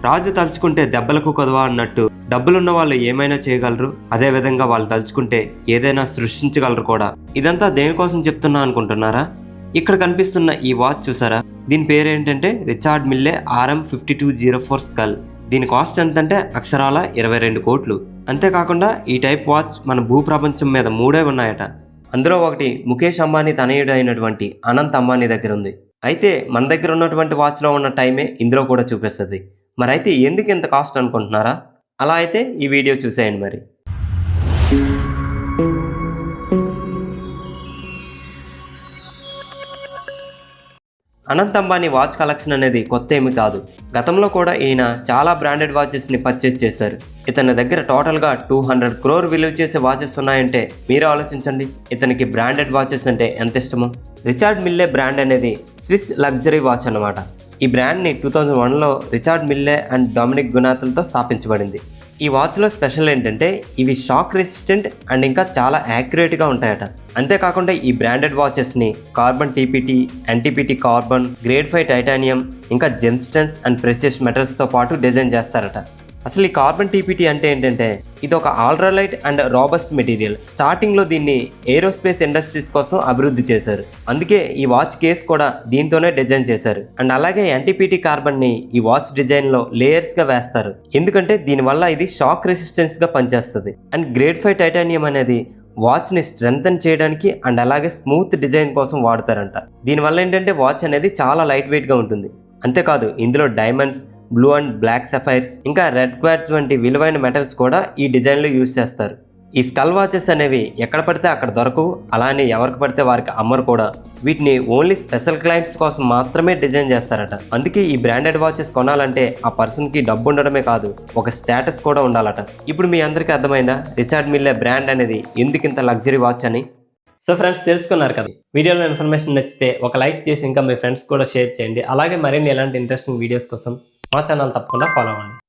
రాజు తలుచుకుంటే దెబ్బలకు కొదవా అన్నట్టు డబ్బులున్న వాళ్ళు ఏమైనా చేయగలరు, అదే విధంగా వాళ్ళు తలుచుకుంటే ఏదైనా సృష్టించగలరు కూడా. ఇదంతా దేనికోసం చెప్తున్నా అనుకుంటున్నారా? ఇక్కడ కనిపిస్తున్న ఈ వాచ్ చూసారా, దీని పేరు ఏంటంటే రిచార్డ్ మిల్లే RM5204 స్కల్. దీని కాస్ట్ ఎంతంటే అక్షరాల 22 కోట్లు. అంతేకాకుండా ఈ టైప్ వాచ్ మన భూప్రపంచం మీద 3 ఉన్నాయట. అందులో ఒకటి ముఖేష్ అంబానీ తనయుడు అయినటువంటి అనంత్ అంబానీ దగ్గర ఉంది. అయితే మన దగ్గర ఉన్నటువంటి వాచ్లో ఉన్న టైమే ఇందులో కూడా చూపిస్తుంది. మరి అయితే ఎందుకు ఇంత కాస్ట్ అనుకుంటున్నారా? అలా అయితే ఈ వీడియో చూసేయండి. మరి అనంత్ అంబానీ వాచ్ కలెక్షన్ అనేది కొత్త ఏమి కాదు. గతంలో కూడా ఈయన చాలా బ్రాండెడ్ వాచెస్ని పర్చేస్ చేశారు. ఇతని దగ్గర టోటల్గా 200 crore విలువ చేసే వాచెస్ ఉన్నాయంటే మీరు ఆలోచించండి ఇతనికి బ్రాండెడ్ వాచెస్ అంటే ఎంత ఇష్టమో. రిచార్డ్ మిల్లే బ్రాండ్ అనేది స్విస్ లగ్జరీ వాచ్ అన్నమాట. ఈ బ్రాండ్ని 2001లో రిచార్డ్ మిల్లే అండ్ డొమినిక్ గునాథ్లతో స్థాపించబడింది. ఈ వాచ్లో స్పెషల్ ఏంటంటే ఇవి షాక్ రెసిస్టెంట్ అండ్ ఇంకా చాలా యాక్యురేట్గా ఉంటాయట. అంతేకాకుండా ఈ బ్రాండెడ్ వాచెస్ని carbon TPT, NTPT carbon, grade 5 titanium, ఇంకా జెమ్స్టన్స్ అండ్ ప్రెషియస్ మెటల్స్తో పాటు డిజైన్ చేస్తారట. అసలు ఈ కార్బన్ టీపీటీ అంటే ఏంటంటే ఇది ఒక ఆల్ట్రాలైట్ అండ్ రాబస్ట్ మెటీరియల్. స్టార్టింగ్లో దీన్ని ఏరోస్పేస్ ఇండస్ట్రీస్ కోసం అభివృద్ధి చేశారు. అందుకే ఈ వాచ్ కేస్ కూడా దీంతోనే డిజైన్ చేశారు. అండ్ అలాగే ఎన్టీపీటీ కార్బన్ని ఈ వాచ్ డిజైన్లో లేయర్స్గా వేస్తారు, ఎందుకంటే దీనివల్ల ఇది షాక్ రెసిస్టెన్స్గా పనిచేస్తుంది. అండ్ గ్రేడ్ 5 టైటానియం అనేది వాచ్ని స్ట్రెంగ్తన్ చేయడానికి అండ్ అలాగే స్మూత్ డిజైన్ కోసం వాడతారంట. దీనివల్ల ఏంటంటే వాచ్ అనేది చాలా లైట్ వెయిట్గా ఉంటుంది. అంతేకాదు ఇందులో diamonds, blue and black sapphires, ఇంకా రెడ్ క్వార్ట్జ్ వంటి విలువైన మెటల్స్ కూడా ఈ డిజైన్లో యూజ్ చేస్తారు. ఈ స్కల్ వాచెస్ అనేవి ఎక్కడ పడితే అక్కడ దొరకవు, అలానే ఎవరికి పడితే వారికి అమ్మరు కూడా. వీటిని ఓన్లీ స్పెషల్ క్లయింట్స్ కోసం మాత్రమే డిజైన్ చేస్తారట. అందుకే ఈ బ్రాండెడ్ వాచెస్ కొనాలంటే ఆ పర్సన్కి డబ్బు ఉండడమే కాదు, ఒక స్టేటస్ కూడా ఉండాలట. ఇప్పుడు మీ అందరికీ అర్థమైందా రిచార్డ్ మిల్లే బ్రాండ్ అనేది ఎందుకు ఇంత లగ్జరీ వాచ్ అని? సో ఫ్రెండ్స్, తెలుసుకున్నారు కదా. వీడియోలో ఇన్ఫర్మేషన్ నచ్చితే ఒక లైక్ చేసి ఇంకా మీ ఫ్రెండ్స్ కూడా షేర్ చేయండి. అలాగే మరిన్ని ఎలాంటి ఇంట్రెస్టింగ్ వీడియోస్ కోసం మా ఛానల్ తప్పకుండా ఫాలో అవ్వండి.